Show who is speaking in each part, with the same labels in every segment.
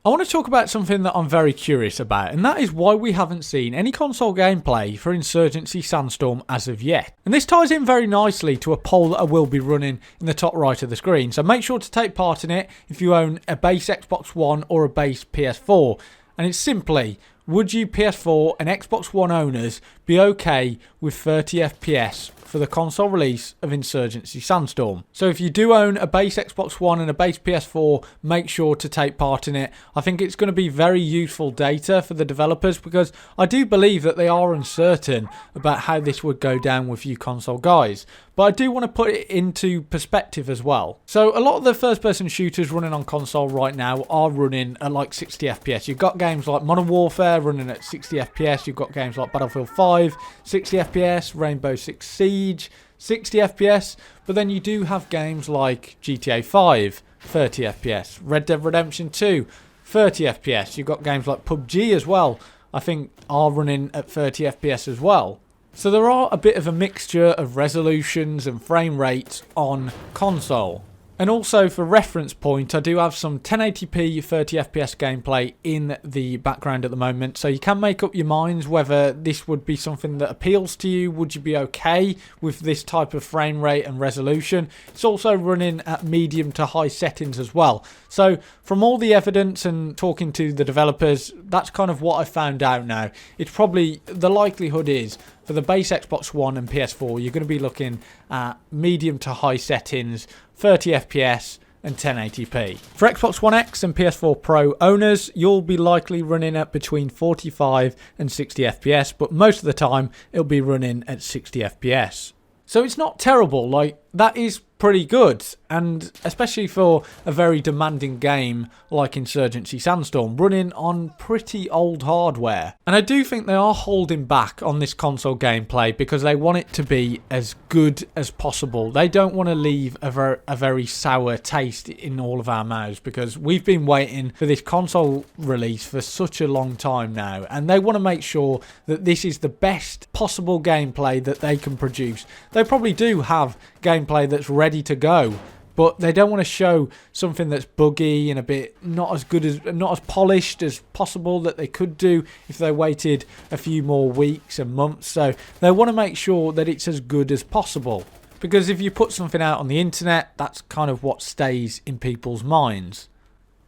Speaker 1: I want to talk about something that I'm very curious about, and that is why we haven't seen any console gameplay for Insurgency Sandstorm as of yet. And this ties in very nicely to a poll that I will be running in the top right of the screen, so make sure to take part in it if you own a base Xbox One or a base PS4. And it's simply, would you PS4 and Xbox One owners be okay with 30 FPS for the console release of Insurgency Sandstorm? So if you do own a base Xbox One and a base PS4, make sure to take part in it. I think it's going to be very useful data for the developers, because I do believe that they are uncertain about how this would go down with you console guys. But I do want to put it into perspective as well. So a lot of the first-person shooters running on console right now are running at like 60 FPS. You've got games like Modern Warfare running at 60 FPS. You've got games like Battlefield 5, 60 FPS, Rainbow Six Siege, 60 FPS. But then you do have games like GTA 5, 30 FPS. Red Dead Redemption 2, 30 FPS. You've got games like PUBG as well, I think are running at 30 FPS as well. So there are a bit of a mixture of resolutions and frame rates on console. And also for reference point, I do have some 1080p 30fps gameplay in the background at the moment, so you can make up your minds whether this would be something that appeals to you. Would you be okay with this type of frame rate and resolution? It's also running at medium to high settings as well. So from all the evidence and talking to the developers, that's kind of what I found out now. It's probably, the likelihood is, for the base Xbox One and PS4, you're going to be looking at medium to high settings, 30 FPS and 1080p. For Xbox One X and PS4 Pro owners, you'll be likely running at between 45 and 60 FPS, but most of the time it'll be running at 60 FPS. So it's not terrible, like that is pretty good, and especially for a very demanding game like Insurgency Sandstorm, running on pretty old hardware. And I do think they are holding back on this console gameplay because they want it to be as good as possible. They don't want to leave a very sour taste in all of our mouths, because we've been waiting for this console release for such a long time now, and they want to make sure that this is the best possible gameplay that they can produce. They probably do have gameplay that's ready to go, but they don't want to show something that's buggy and a bit not as polished as possible that they could do if they waited a few more weeks and months. So they want to make sure that it's as good as possible, because if you put something out on the internet, that's kind of what stays in people's minds.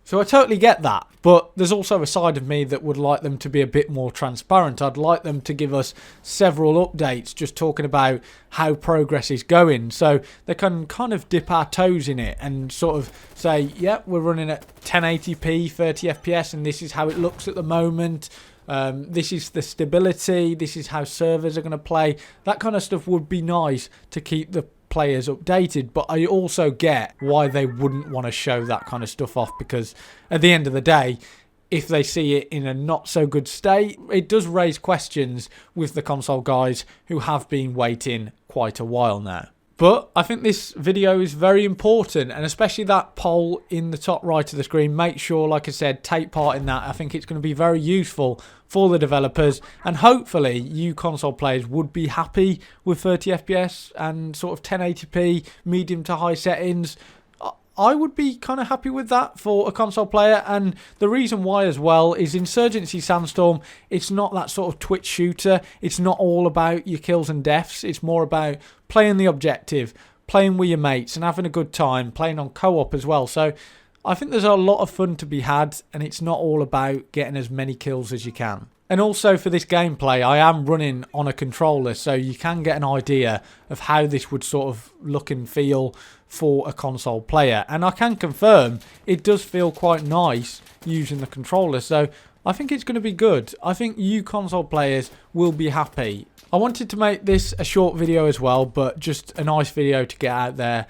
Speaker 1: So I totally get that, but there's also a side of me that would like them to be a bit more transparent. I'd like them to give us several updates just talking about how progress is going, so they can kind of dip our toes in it and sort of say, yep, we're running at 1080p, 30 FPS, and this is how it looks at the moment. This is the stability, this is how servers are going to play. That kind of stuff would be nice to keep the players updated, but I also get why they wouldn't want to show that kind of stuff off, because at the end of the day, if they see it in a not so good state, it does raise questions with the console guys who have been waiting quite a while now. But I think this video is very important, and especially that poll in the top right of the screen. Make sure, like I said, take part in that. I think it's going to be very useful for the developers, and hopefully you console players would be happy with 30 FPS and sort of 1080p medium to high settings. I would be kind of happy with that for a console player, and the reason why as well is Insurgency Sandstorm, it's not that sort of Twitch shooter. It's not all about your kills and deaths. It's more about playing the objective, playing with your mates and having a good time, playing on co-op as well. So I think there's a lot of fun to be had, and it's not all about getting as many kills as you can. And also for this gameplay, I am running on a controller, so you can get an idea of how this would sort of look and feel for a console player. And I can confirm it does feel quite nice using the controller, so I think it's going to be good. I think you console players will be happy. I wanted to make this a short video as well, but just a nice video to get out there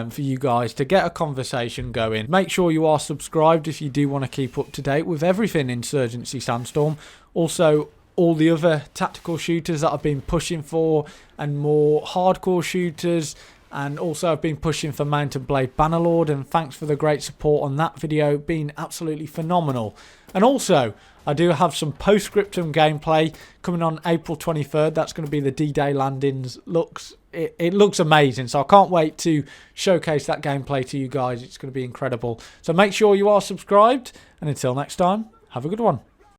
Speaker 1: for you guys to get a conversation going. Make sure you are subscribed if you do want to keep up to date with everything Insurgency Sandstorm. Also, all the other tactical shooters that I've been pushing for, and more hardcore shooters, and also I've been pushing for Mount and Blade Bannerlord, and thanks for the great support on that video, been absolutely phenomenal. And also, I do have some postscriptum gameplay coming on April 23rd. That's going to be the D-Day landings. Looks it looks amazing. So I can't wait to showcase that gameplay to you guys. It's going to be incredible. So make sure you are subscribed. And until next time, have a good one.